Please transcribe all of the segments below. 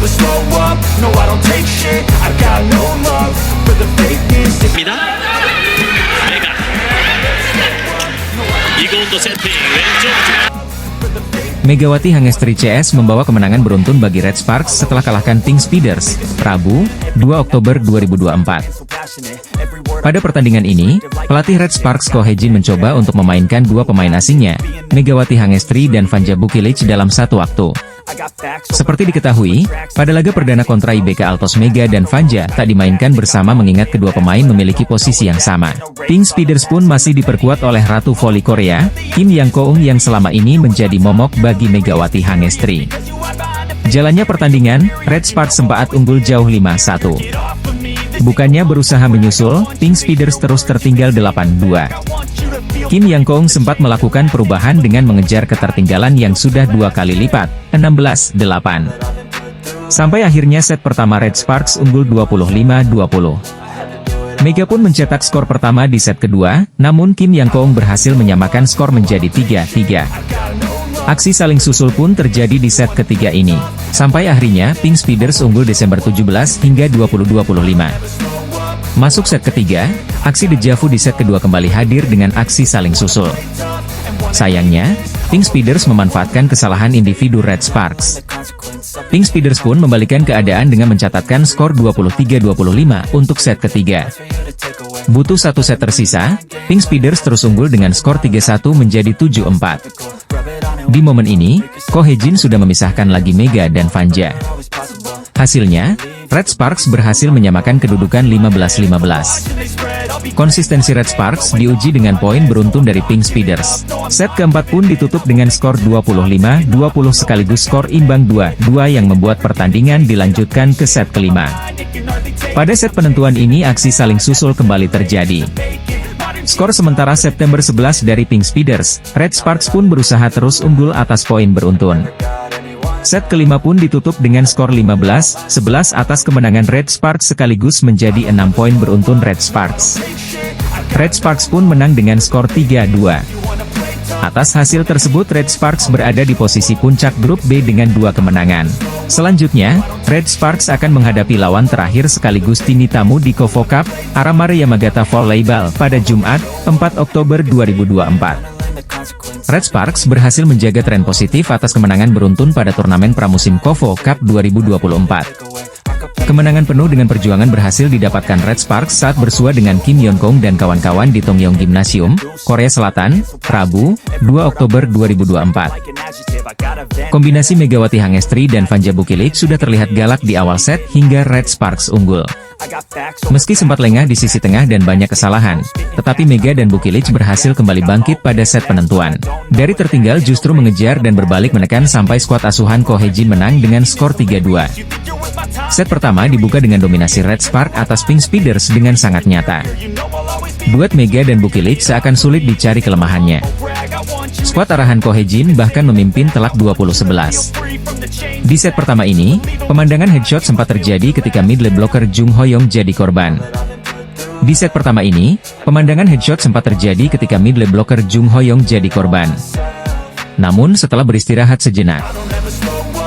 never slow up, no I don't take shit. I got no love for the fakeness. 메가 이고운도 세팅 왼쪽 Megawati Hangestri CS membawa kemenangan beruntun bagi Red Sparks setelah kalahkan Pink Speeders, Rabu, 2 Oktober 2024. Pada pertandingan ini, pelatih Red Sparks Ko Hejin mencoba untuk memainkan dua pemain asingnya, Megawati Hangestri dan Vanja Bukilic dalam satu waktu. Seperti diketahui, pada laga perdana kontra IBK Altos Mega dan Vanja tak dimainkan bersama mengingat kedua pemain memiliki posisi yang sama. Pink Speeders pun masih diperkuat oleh Ratu Voli Korea, Kim Yang Koung yang selama ini menjadi momok bagi Megawati Hangestri. Jalannya pertandingan, Red Sparks sempat unggul jauh 5-1. Bukannya berusaha menyusul, Pink Speeders terus tertinggal 8-2. Kim Yang Koung sempat melakukan perubahan dengan mengejar ketertinggalan yang sudah dua kali lipat, 16-8. Sampai akhirnya set pertama Red Sparks unggul 25-20. Mega pun mencetak skor pertama di set kedua, namun Kim Yang Koung berhasil menyamakan skor menjadi 3-3. Aksi saling susul pun terjadi di set ketiga ini. Sampai akhirnya Pink Speeders unggul Desember 17 hingga 20-25. Masuk set ketiga, aksi dejavu di set kedua kembali hadir dengan aksi saling susul. Sayangnya, Pink Speeders memanfaatkan kesalahan individu Red Sparks. Pink Speeders pun membalikan keadaan dengan mencatatkan skor 23-25 untuk set ketiga. Butuh satu set tersisa, Pink Speeders terus unggul dengan skor 3-1 menjadi 7-4. Di momen ini, Ko Hejin sudah memisahkan lagi Mega dan Vanja. Hasilnya, Red Sparks berhasil menyamakan kedudukan 15-15. Konsistensi Red Sparks diuji dengan poin beruntun dari Pink Speeders. Set keempat pun ditutup dengan skor 25-20 sekaligus skor imbang 2-2 yang membuat pertandingan dilanjutkan ke set kelima. Pada set penentuan ini aksi saling susul kembali terjadi. Skor sementara September 11 dari Pink Speeders, Red Sparks pun berusaha terus unggul atas poin beruntun. Set kelima pun ditutup dengan skor 15-11 atas kemenangan Red Sparks sekaligus menjadi 6 poin beruntun Red Sparks. Red Sparks pun menang dengan skor 3-2. Atas hasil tersebut Red Sparks berada di posisi puncak grup B dengan 2 kemenangan. Selanjutnya, Red Sparks akan menghadapi lawan terakhir sekaligus tim tamu di Kovo Cup, Aramare Yamagata Volleyball pada Jumat, 4 Oktober 2024. Red Sparks berhasil menjaga tren positif atas kemenangan beruntun pada turnamen pramusim Kovo Cup 2024. Kemenangan penuh dengan perjuangan berhasil didapatkan Red Sparks saat bersua dengan Kim Yeon Kong dan kawan-kawan di Tongyong Gymnasium, Korea Selatan, Rabu, 2 Oktober 2024. Kombinasi Megawati Hangestri dan Vanja Bukilic sudah terlihat galak di awal set hingga Red Sparks unggul. Meski sempat lengah di sisi tengah dan banyak kesalahan, tetapi Mega dan Bukilic berhasil kembali bangkit pada set penentuan. Dari tertinggal justru mengejar dan berbalik menekan sampai skuad asuhan Ko Hejin menang dengan skor 3-2. Set pertama dibuka dengan dominasi Red Sparks atas Pink Speeders dengan sangat nyata. Duet Mega dan Bukilic seakan sulit dicari kelemahannya. Skuad arahan Ko Hejin bahkan memimpin telak 20-11. Di set pertama ini, pemandangan headshot sempat terjadi ketika middle blocker Jung Hoyong jadi korban. Di set pertama ini, pemandangan headshot sempat terjadi ketika middle blocker Jung Hoyong jadi korban. Namun setelah beristirahat sejenak,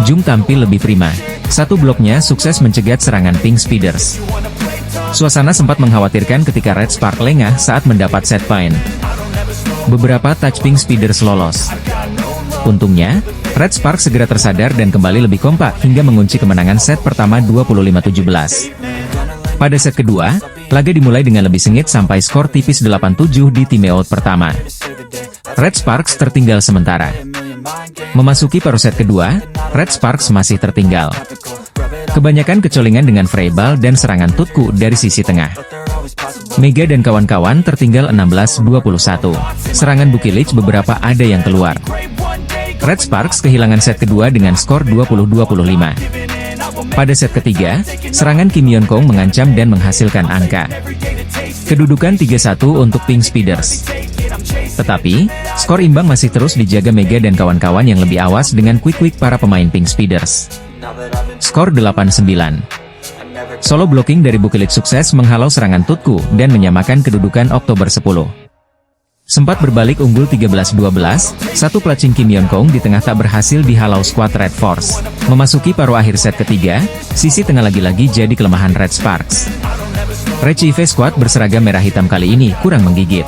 Jung tampil lebih prima. Satu bloknya sukses mencegat serangan Pink Speeders. Suasana sempat mengkhawatirkan ketika Red Sparks lengah saat mendapat set point. Beberapa touch Pink Speeders lolos. Untungnya, Red Sparks segera tersadar dan kembali lebih kompak hingga mengunci kemenangan set pertama 25-17. Pada set kedua, laga dimulai dengan lebih sengit sampai skor tipis 8-7 di timeout pertama. Red Sparks tertinggal sementara. Memasuki paruh set kedua, Red Sparks masih tertinggal. Kebanyakan kecolingan dengan freeball dan serangan tutku dari sisi tengah. Mega dan kawan-kawan tertinggal 16-21. Serangan Bukilic beberapa ada yang keluar. Red Sparks kehilangan set kedua dengan skor 20-25. Pada set ketiga, serangan Kim Yeon Kong mengancam dan menghasilkan angka. Kedudukan 3-1 untuk Pink Speeders. Tetapi, skor imbang masih terus dijaga Mega dan kawan-kawan yang lebih awas dengan quick-quick para pemain Pink Speeders. Skor 8-9. Solo blocking dari Bukilic sukses menghalau serangan tutku dan menyamakan kedudukan Oktober 10. Sempat berbalik unggul 13-12, satu clutching Kim Yeon Kong di tengah tak berhasil dihalau skuad Red Force. Memasuki paruh akhir set ketiga, sisi tengah lagi-lagi jadi kelemahan Red Sparks. Rechieve squad berseragam merah hitam kali ini kurang menggigit.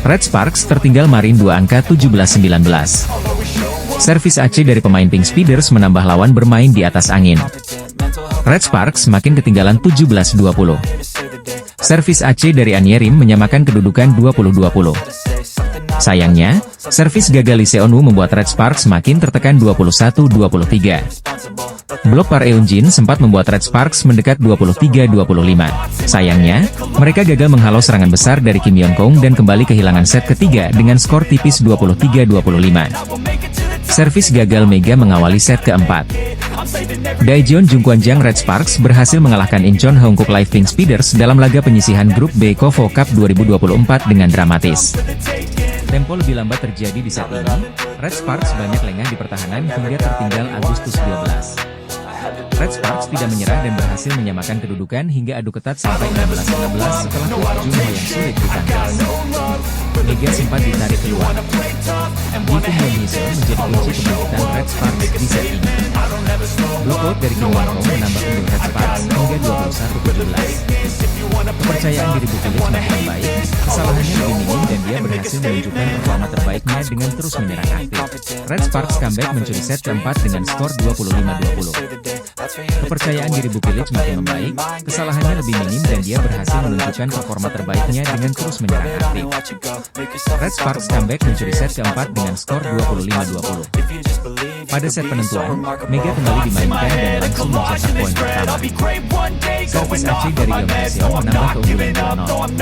Red Sparks tertinggal marin 2 angka 17-19. Servis AC dari pemain Pink Speeders menambah lawan bermain di atas angin. Red Sparks makin ketinggalan 17-20. Servis AC dari Anierim menyamakan kedudukan 20-20. Sayangnya, servis gagal Lee Seon-woo membuat Red Sparks makin tertekan 21-23. Blok Par Eun-jin sempat membuat Red Sparks mendekat 23-25. Sayangnya, mereka gagal menghalau serangan besar dari Kim Yeon Kong dan kembali kehilangan set ketiga dengan skor tipis 23-25. Servis gagal Mega mengawali set keempat. Daejeon Jungkwanjang Red Sparks berhasil mengalahkan Incheon Hongkook Live Pink Speeders dalam laga penyisihan grup B KOFO Cup 2024 dengan dramatis. Tempo lebih lambat terjadi di set ini, Red Sparks banyak lengah di pertahanan hingga tertinggal Agustus 12. Red Sparks tidak menyerah dan berhasil menyamakan kedudukan hingga adu ketat sampai 16-16 setelah Kwon Jung-ho yang sulit ditangkis. Mega sempat ditarik keluar. Kim Yeon-hee menjadi kunci kebangkitan Red Sparks di set ini. Blokout dari Kim Yeon Kong menambah unggul Red Sparks hingga 21-17. Kepercayaan diri Bukilic makin baik, kesalahannya lebih minim dan dia berhasil menunjukkan performa terbaiknya dengan terus menyerang aktif. Red Sparks comeback mencuri set keempat dengan skor 25-20. Kepercayaan diri Bukilic makin membaik, kesalahannya lebih minim dan dia berhasil menunjukkan performa terbaiknya dengan terus menyerang aktif. Red Sparks comeback mencuri set keempat dengan skor 25-20. Pada set penentuan, Mega kembali dimainkan dan langsung mencetak poin pertama. Servis AC dari Yeon Hee-seon menambah keunggulan 2-0.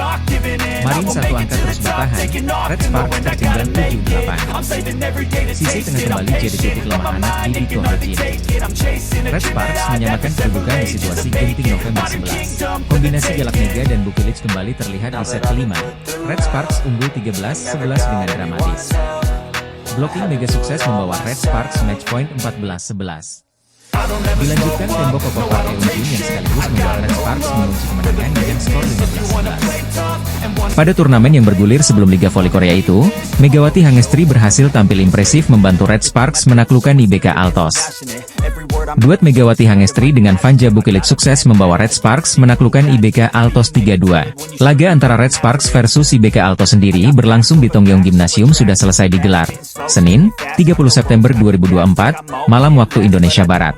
Marin satu angka terus bertahan, Red Sparks tertinggal 7-8. Sisi tengah kembali jadi titik lemah anak di Ko Ho-jin. Red Sparks menyamakan kedudukan di situasi genting November 11. Kombinasi galak Mega dan Bukilic kembali terlihat di set kelima. Red Sparks unggul 13-11 dengan dramatis. Blocking Mega sukses membawa Red Sparks match point 14-11. Dilanjutkan tembok kokoh Par Eun-jin yang sekaligus membuat Red Sparks mengunci kemenangan dengan skor 15-11. Pada turnamen yang bergulir sebelum Liga Voli Korea itu, Megawati Hangestri berhasil tampil impresif membantu Red Sparks menaklukkan IBK Altos. Duet Megawati Hangestri dengan Vanja Bukilic sukses membawa Red Sparks menaklukkan IBK Altos 3-2. Laga antara Red Sparks versus IBK Altos sendiri berlangsung di Tongyeong Gymnasium sudah selesai digelar. Senin, 30 September 2024, malam waktu Indonesia Barat.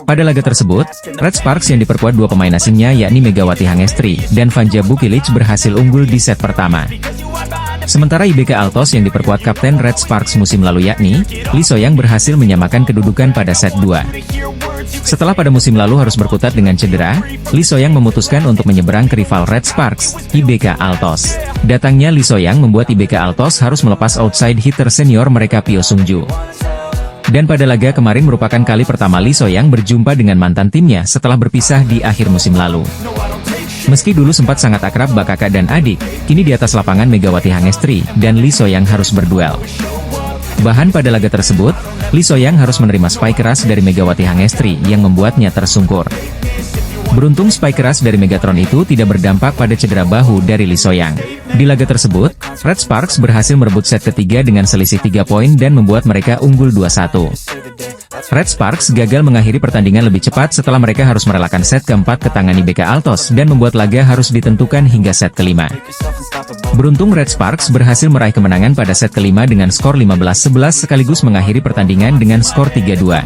Pada laga tersebut, Red Sparks yang diperkuat dua pemain asingnya yakni Megawati Hangestri dan Vanja Bukilic berhasil unggul di set pertama. Sementara IBK Altos yang diperkuat kapten Red Sparks musim lalu yakni Lee So-young berhasil menyamakan kedudukan pada set 2. Setelah pada musim lalu harus berkutat dengan cedera, Lee So-young memutuskan untuk menyeberang ke rival Red Sparks, IBK Altos. Datangnya Lee So-young membuat IBK Altos harus melepas outside hitter senior mereka Pyo Sung-ju. Dan pada laga kemarin merupakan kali pertama Lee So-young berjumpa dengan mantan timnya setelah berpisah di akhir musim lalu. Meski dulu sempat sangat akrab bak kakak dan adik, kini di atas lapangan Megawati Hangestri dan Lee So-young harus berduel. Bahkan pada laga tersebut, Lee So-young harus menerima spike keras dari Megawati Hangestri yang membuatnya tersungkur. Beruntung spike keras dari Megatron itu tidak berdampak pada cedera bahu dari Lee So-young. Di laga tersebut, Red Sparks berhasil merebut set ketiga dengan selisih 3 poin dan membuat mereka unggul 2-1. Red Sparks gagal mengakhiri pertandingan lebih cepat setelah mereka harus merelakan set keempat ke tangan IBK Altos dan membuat laga harus ditentukan hingga set kelima. Beruntung Red Sparks berhasil meraih kemenangan pada set kelima dengan skor 15-11 sekaligus mengakhiri pertandingan dengan skor 3-2.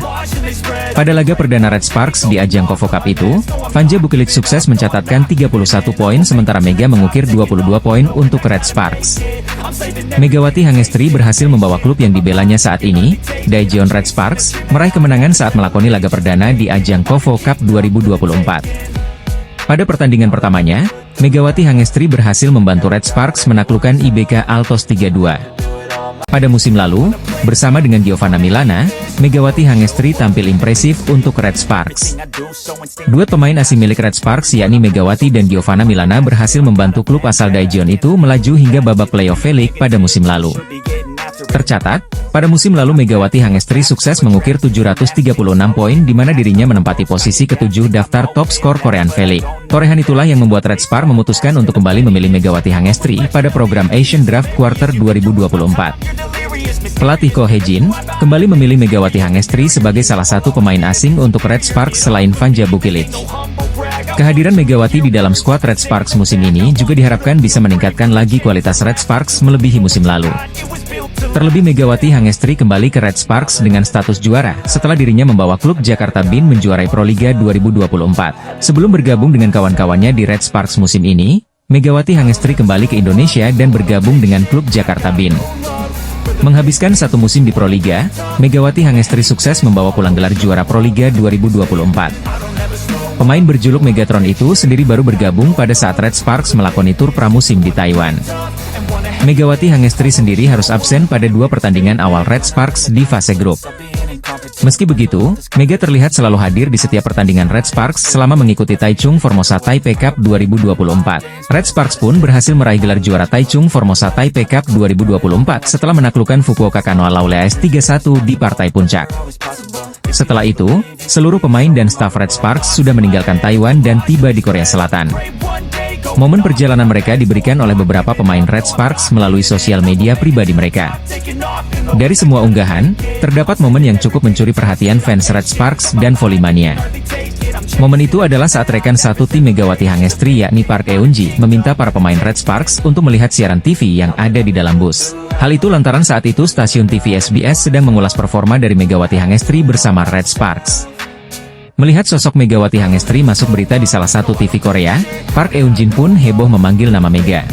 Pada laga perdana Red Sparks di ajang KOFO Cup itu, Vanja Bukilic sukses mencatatkan 31 poin sementara Mega mengukir 22 poin untuk Red Sparks. Megawati Hangestri berhasil membawa klub yang dibelanya saat ini, Daejeon Red Sparks, meraih kemenangan saat melakoni laga perdana di ajang KOFO Cup 2024. Pada pertandingan pertamanya, Megawati Hangestri berhasil membantu Red Sparks menaklukkan IBK Altos 3-2. Pada musim lalu, bersama dengan Giovanna Milana, Megawati Hangestri tampil impresif untuk Red Sparks. Duet pemain asing milik Red Sparks yakni Megawati dan Giovanna Milana berhasil membantu klub asal Daejeon itu melaju hingga babak playoff V-League pada musim lalu. Tercatat, pada musim lalu Megawati Hangestri sukses mengukir 736 poin di mana dirinya menempati posisi ke-7 daftar top skor Korean V-League. Torehan itulah yang membuat Red Spar memutuskan untuk kembali memilih Megawati Hangestri pada program Asian Draft Quarter 2024. Pelatih Ko Hye-jin kembali memilih Megawati Hangestri sebagai salah satu pemain asing untuk Red Sparks selain Vanja Bukilic. Kehadiran Megawati di dalam skuad Red Sparks musim ini juga diharapkan bisa meningkatkan lagi kualitas Red Sparks melebihi musim lalu. Terlebih Megawati Hangestri kembali ke Red Sparks dengan status juara setelah dirinya membawa klub Jakarta Bin menjuarai Proliga 2024. Sebelum bergabung dengan kawan-kawannya di Red Sparks musim ini, Megawati Hangestri kembali ke Indonesia dan bergabung dengan klub Jakarta Bin. Menghabiskan satu musim di Proliga, Megawati Hangestri sukses membawa pulang gelar juara Proliga 2024. Pemain berjuluk Megatron itu sendiri baru bergabung pada saat Red Sparks melakoni tur pramusim di Taiwan. Megawati Hangestri sendiri harus absen pada 2 pertandingan awal Red Sparks di fase grup. Meski begitu, Mega terlihat selalu hadir di setiap pertandingan Red Sparks selama mengikuti Taichung Formosa Taipei Cup 2024. Red Sparks pun berhasil meraih gelar juara Taichung Formosa Taipei Cup 2024 setelah menaklukkan Fukuoka Kanoa Lauleas 3-1 di partai puncak. Setelah itu, seluruh pemain dan staf Red Sparks sudah meninggalkan Taiwan dan tiba di Korea Selatan. Momen perjalanan mereka diberikan oleh beberapa pemain Red Sparks melalui sosial media pribadi mereka. Dari semua unggahan, terdapat momen yang cukup mencuri perhatian fans Red Sparks dan Volley-mania. Momen itu adalah saat rekan satu tim Megawati Hangestri yakni Park Eun-ji meminta para pemain Red Sparks untuk melihat siaran TV yang ada di dalam bus. Hal itu lantaran saat itu stasiun TV SBS sedang mengulas performa dari Megawati Hangestri bersama Red Sparks. Melihat sosok Megawati Hangestri masuk berita di salah satu TV Korea, Park Eun-jin pun heboh memanggil nama Mega.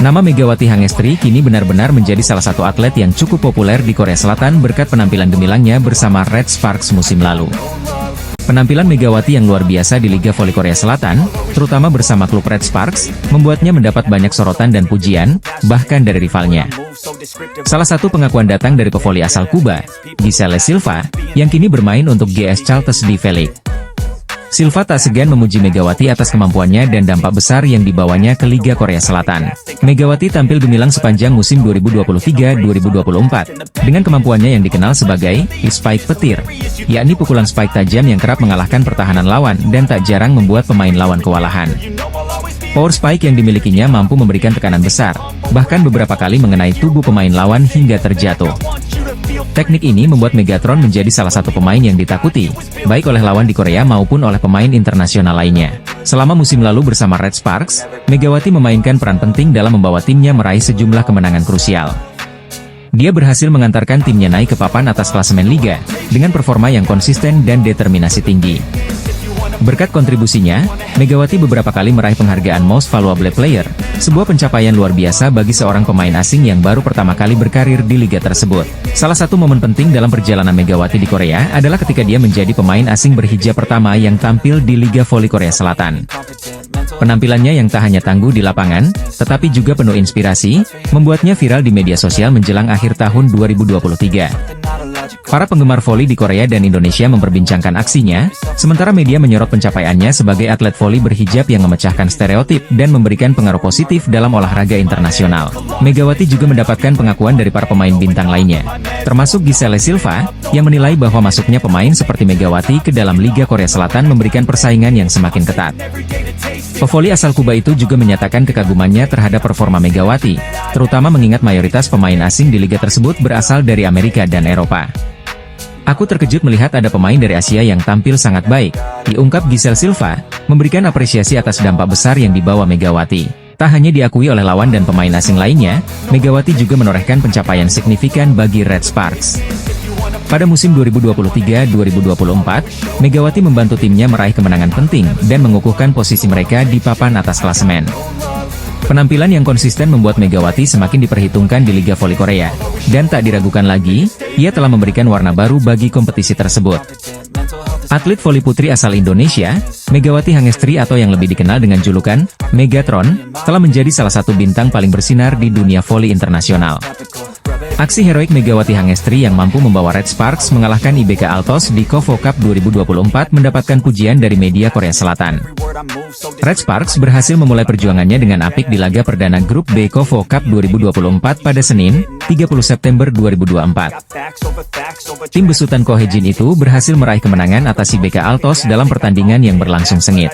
Nama Megawati Hangestri kini benar-benar menjadi salah satu atlet yang cukup populer di Korea Selatan berkat penampilan gemilangnya bersama Red Sparks musim lalu. Penampilan Megawati yang luar biasa di Liga Voli Korea Selatan, terutama bersama klub Red Sparks, membuatnya mendapat banyak sorotan dan pujian, bahkan dari rivalnya. Salah satu pengakuan datang dari pevoli asal Kuba, Giselle Silva, yang kini bermain untuk GS Chartres di V-League. Silva tak segan memuji Megawati atas kemampuannya dan dampak besar yang dibawanya ke Liga Korea Selatan. Megawati tampil gemilang sepanjang musim 2023-2024, dengan kemampuannya yang dikenal sebagai spike petir, yakni pukulan spike tajam yang kerap mengalahkan pertahanan lawan dan tak jarang membuat pemain lawan kewalahan. Power spike yang dimilikinya mampu memberikan tekanan besar, bahkan beberapa kali mengenai tubuh pemain lawan hingga terjatuh. Teknik ini membuat Megatron menjadi salah satu pemain yang ditakuti, baik oleh lawan di Korea maupun oleh pemain internasional lainnya. Selama musim lalu bersama Red Sparks, Megawati memainkan peran penting dalam membawa timnya meraih sejumlah kemenangan krusial. Dia berhasil mengantarkan timnya naik ke papan atas klasemen Liga, dengan performa yang konsisten dan determinasi tinggi. Berkat kontribusinya, Megawati beberapa kali meraih penghargaan Most Valuable Player, sebuah pencapaian luar biasa bagi seorang pemain asing yang baru pertama kali berkarir di liga tersebut. Salah satu momen penting dalam perjalanan Megawati di Korea adalah ketika dia menjadi pemain asing berhijab pertama yang tampil di Liga Voli Korea Selatan. Penampilannya yang tak hanya tangguh di lapangan, tetapi juga penuh inspirasi, membuatnya viral di media sosial menjelang akhir tahun 2023. Para penggemar voli di Korea dan Indonesia memperbincangkan aksinya, sementara media menyorot pencapaiannya sebagai atlet voli berhijab yang memecahkan stereotip dan memberikan pengaruh positif dalam olahraga internasional. Megawati juga mendapatkan pengakuan dari para pemain bintang lainnya, termasuk Giselle Silva, yang menilai bahwa masuknya pemain seperti Megawati ke dalam Liga Korea Selatan memberikan persaingan yang semakin ketat. Pevoli asal Kuba itu juga menyatakan kekagumannya terhadap performa Megawati, terutama mengingat mayoritas pemain asing di liga tersebut berasal dari Amerika dan Eropa. Aku terkejut melihat ada pemain dari Asia yang tampil sangat baik, diungkap Giselle Silva, memberikan apresiasi atas dampak besar yang dibawa Megawati. Tak hanya diakui oleh lawan dan pemain asing lainnya, Megawati juga menorehkan pencapaian signifikan bagi Red Sparks. Pada musim 2023-2024, Megawati membantu timnya meraih kemenangan penting dan mengukuhkan posisi mereka di papan atas klasemen. Penampilan yang konsisten membuat Megawati semakin diperhitungkan di Liga Voli Korea, dan tak diragukan lagi, ia telah memberikan warna baru bagi kompetisi tersebut. Atlet voli putri asal Indonesia, Megawati Hangestri atau yang lebih dikenal dengan julukan Megatron, telah menjadi salah satu bintang paling bersinar di dunia voli internasional. Aksi heroik Megawati Hangestri yang mampu membawa Red Sparks mengalahkan IBK Altos di KOFO Cup 2024 mendapatkan pujian dari media Korea Selatan. Red Sparks berhasil memulai perjuangannya dengan apik di laga perdana grup B KOFO Cup 2024 pada Senin, 30 September 2024. Tim besutan Ko Hee-jin itu berhasil meraih kemenangan atas IBK Altos dalam pertandingan yang berlangsung sengit.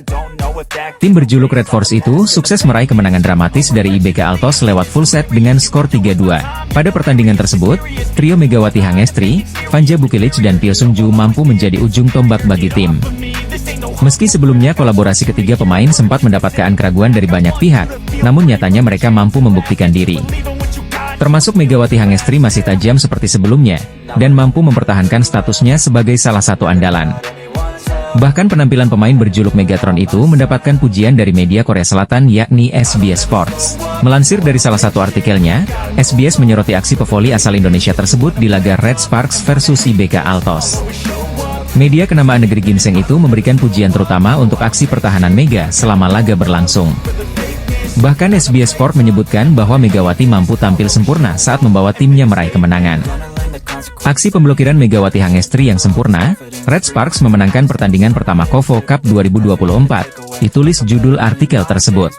Tim berjuluk Red Force itu sukses meraih kemenangan dramatis dari IBK Altos lewat full set dengan skor 3-2. Pada pertandingan tersebut, trio Megawati Hangestri, Fanja Bukilic dan Pyo Sung-ju mampu menjadi ujung tombak bagi tim. Meski sebelumnya kolaborasi ketiga pemain sempat mendapatkan keraguan dari banyak pihak, namun nyatanya mereka mampu membuktikan diri. Termasuk Megawati Hangestri masih tajam seperti sebelumnya, dan mampu mempertahankan statusnya sebagai salah satu andalan. Bahkan penampilan pemain berjuluk Megatron itu mendapatkan pujian dari media Korea Selatan yakni SBS Sports. Melansir dari salah satu artikelnya, SBS menyoroti aksi pevoli asal Indonesia tersebut di laga Red Sparks versus IBK Altos. Media kenamaan negeri ginseng itu memberikan pujian terutama untuk aksi pertahanan Mega selama laga berlangsung. Bahkan SBS Sport menyebutkan bahwa Megawati mampu tampil sempurna saat membawa timnya meraih kemenangan. Aksi pemblokiran Megawati Hangestri yang sempurna, Red Sparks memenangkan pertandingan pertama KOFO Cup 2024, ditulis judul artikel tersebut.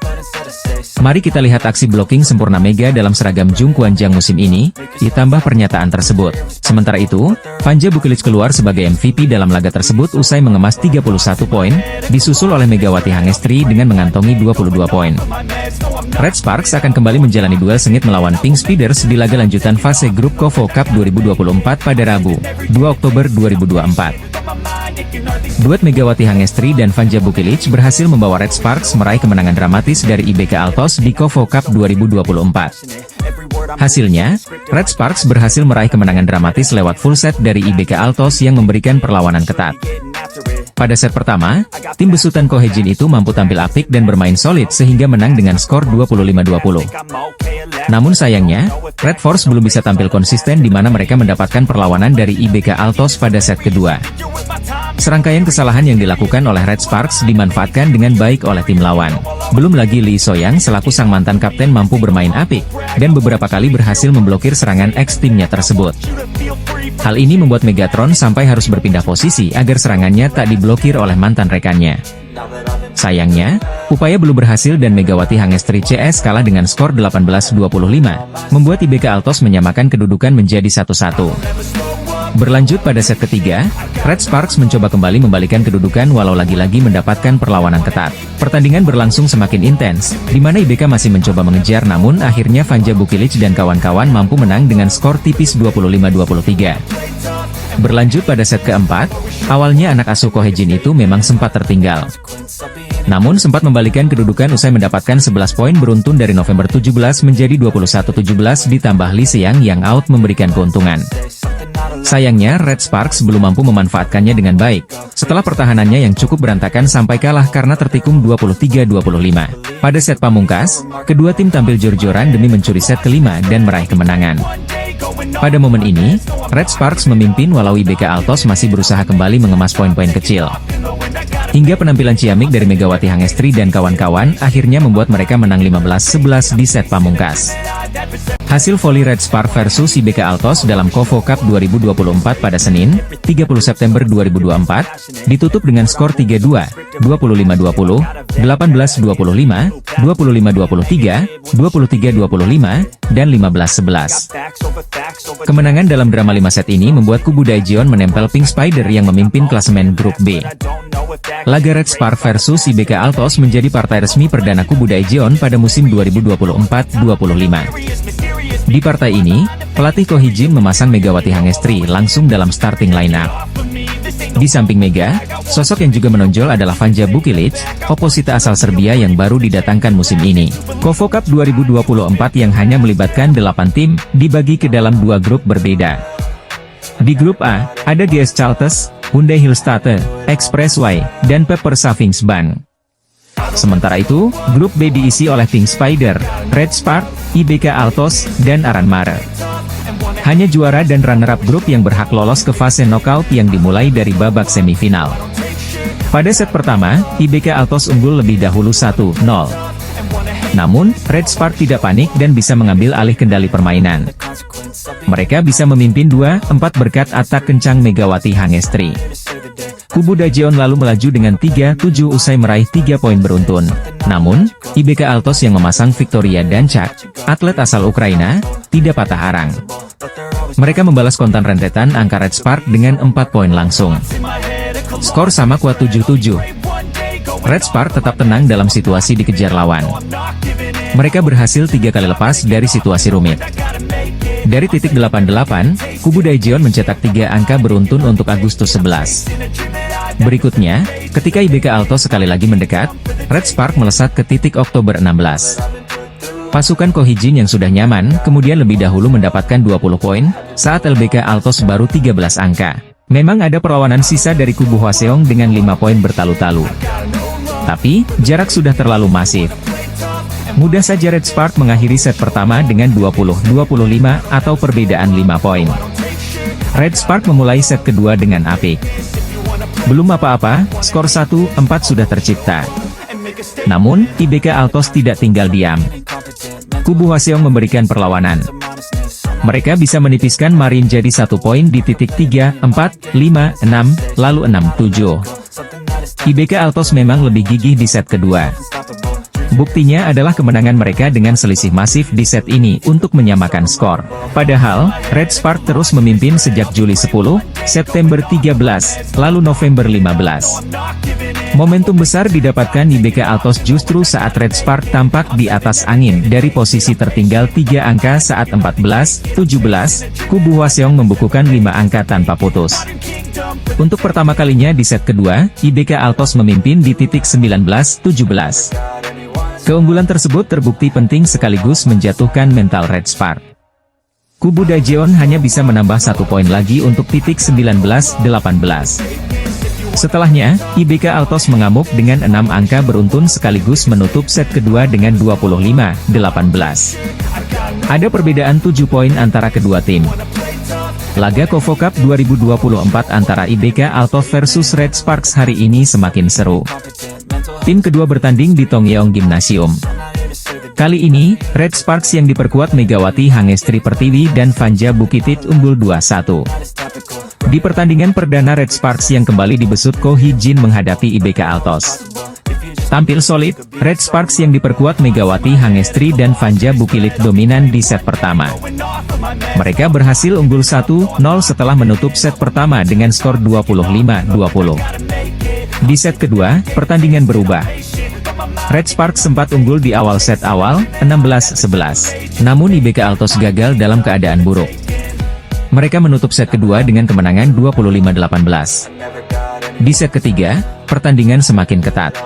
Mari kita lihat aksi blocking sempurna Mega dalam seragam Jungkwanjang musim ini, ditambah pernyataan tersebut. Sementara itu, Fanja Bukilic keluar sebagai MVP dalam laga tersebut usai mengemas 31 poin, disusul oleh Megawati Hangestri dengan mengantongi 22 poin. Red Sparks akan kembali menjalani duel sengit melawan Pink Speeders di laga lanjutan fase grup KOFO Cup 2024 pada Rabu, 2 Oktober 2024. Duet Megawati Hangestri dan Fanja Bukilic berhasil membawa Red Sparks meraih kemenangan dramatis dari IBK Altos di KOFO Cup 2024. Hasilnya, Red Sparks berhasil meraih kemenangan dramatis lewat full set dari IBK Altos yang memberikan perlawanan ketat. Pada set pertama, tim besutan Ko Hee-jin itu mampu tampil apik dan bermain solid sehingga menang dengan skor 25-20. Namun sayangnya, Red Force belum bisa tampil konsisten di mana mereka mendapatkan perlawanan dari IBK Altos pada set kedua. Serangkaian kesalahan yang dilakukan oleh Red Sparks dimanfaatkan dengan baik oleh tim lawan. Belum lagi Lee So-young selaku sang mantan kapten mampu bermain apik, dan beberapa kali berhasil memblokir serangan ex-timnya tersebut. Hal ini membuat Megatron sampai harus berpindah posisi agar serangannya tak diblokir oleh mantan rekannya. Sayangnya, upaya belum berhasil dan Megawati Hangestri CS kalah dengan skor 18-25, membuat IBK Altos menyamakan kedudukan menjadi 1-1. Berlanjut pada set ketiga, Red Sparks mencoba kembali membalikan kedudukan walau lagi-lagi mendapatkan perlawanan ketat. Pertandingan berlangsung semakin intens, di mana IBK masih mencoba mengejar namun akhirnya Fanja Bukilic dan kawan-kawan mampu menang dengan skor tipis 25-23. Berlanjut pada set keempat, awalnya anak asuh Ko Hee-jin itu memang sempat tertinggal. Namun sempat membalikan kedudukan usai mendapatkan 11 poin beruntun dari November 17 menjadi 21-17 ditambah Lee So-young yang out memberikan keuntungan. Sayangnya Red Sparks belum mampu memanfaatkannya dengan baik, setelah pertahanannya yang cukup berantakan sampai kalah karena tertikung 23-25. Pada set pamungkas, kedua tim tampil jor-joran demi mencuri set kelima dan meraih kemenangan. Pada momen ini, Red Sparks memimpin walau IBK Altos masih berusaha kembali mengemas poin-poin kecil. Hingga penampilan ciamik dari Megawati Hangestri dan kawan-kawan akhirnya membuat mereka menang 15-11 di set pamungkas. Hasil voli Red Sparks versus IBK Altos dalam KOFO Cup 2024 pada Senin, 30 September 2024, ditutup dengan skor 3-2, 25-20, 18-25, 25-23, 23-25, dan 15-11. Kemenangan dalam drama 5 set ini membuat kubu Daejeon menempel Pink Spider yang memimpin klasemen grup B. Laga Red Sparks versus IBK Altos menjadi partai resmi perdana kubu Daejeon pada musim 2024-25. Di partai ini, pelatih Ko Hee-jin memasang Megawati Hangestri langsung dalam starting lineup. Di samping Mega, sosok yang juga menonjol adalah Fanja Bukilic, oposita asal Serbia yang baru didatangkan musim ini. KOFO Cup 2024 yang hanya melibatkan 8 tim, dibagi ke dalam 2 grup berbeda. Di grup A, ada GS Chalters, Hyundai Hillstatte, Expressway, dan Pepper Savings Bank. Sementara itu, grup B diisi oleh Pink Spider, Red Sparks, IBK Altos, dan Aran Mare. Hanya juara dan runner-up grup yang berhak lolos ke fase knockout yang dimulai dari babak semifinal. Pada set pertama, IBK Altos unggul lebih dahulu 1-0. Namun, Red Sparks tidak panik dan bisa mengambil alih kendali permainan. Mereka bisa memimpin 2-4 berkat atak kencang Megawati Hangestri. Kubu Daejeon lalu melaju dengan 3-7 usai meraih 3 poin beruntun. Namun, IBK Altos yang memasang Victoria Danchak, atlet asal Ukraina, tidak patah arang. Mereka membalas kontan rentetan angka Red Spark dengan 4 poin langsung. Skor sama kuat 7-7. Red Spark tetap tenang dalam situasi dikejar lawan. Mereka berhasil 3 kali lepas dari situasi rumit. Dari titik 88, kubu Daejeon mencetak 3 angka beruntun untuk Agustus 11. Berikutnya, ketika IBK Altos sekali lagi mendekat, Red Spark melesat ke titik Oktober 16. Pasukan Ko Hee-jin yang sudah nyaman, kemudian lebih dahulu mendapatkan 20 poin, saat LBK Altos baru 13 angka. Memang ada perlawanan sisa dari kubu Hwaseong dengan 5 poin bertalu-talu. Tapi, jarak sudah terlalu masif. Mudah saja Red Spark mengakhiri set pertama dengan 20-25 atau perbedaan 5 poin. Red Spark memulai set kedua dengan apik. Belum apa-apa, skor 1-4 sudah tercipta. Namun, IBK Altos tidak tinggal diam. Kubu Hwaseong memberikan perlawanan. Mereka bisa menipiskan Marin jadi 1 poin di titik 3, 4, 5, 6, lalu 6, 7. IBK Altos memang lebih gigih di set kedua. Buktinya adalah kemenangan mereka dengan selisih masif di set ini untuk menyamakan skor. Padahal, Red Spark terus memimpin sejak Juli 10, September 13, lalu November 15. Momentum besar didapatkan IBK Altos justru saat Red Spark tampak di atas angin dari posisi tertinggal 3 angka saat 14-17, kubu Hwaseong membukukan 5 angka tanpa putus. Untuk pertama kalinya di set kedua, IBK Altos memimpin di titik 19-17. Keunggulan tersebut terbukti penting sekaligus menjatuhkan mental Red Spark. Kubu Daejeon hanya bisa menambah 1 poin lagi untuk titik 19-18. Setelahnya, IBK Altos mengamuk dengan 6 angka beruntun sekaligus menutup set kedua dengan 25-18. Ada perbedaan 7 poin antara kedua tim. Laga KOFO Cup 2024 antara IBK Altos versus Red Sparks hari ini semakin seru. Tim kedua bertanding di Tongyeong Gymnasium. Kali ini, Red Sparks yang diperkuat Megawati Hangestri Pertiwi dan Vanja Bukitich unggul 2-1. Di pertandingan perdana Red Sparks yang kembali dibesut Ko Hee-jin menghadapi IBK Altos. Tampil solid, Red Sparks yang diperkuat Megawati Hangestri dan Vanja Bukitich dominan di set pertama. Mereka berhasil unggul 1-0 setelah menutup set pertama dengan skor 25-20. Di set kedua, pertandingan berubah. Red Sparks sempat unggul di awal set awal, 16-11. Namun IBK Altos gagal dalam keadaan buruk. Mereka menutup set kedua dengan kemenangan 25-18. Di set ketiga, pertandingan semakin ketat.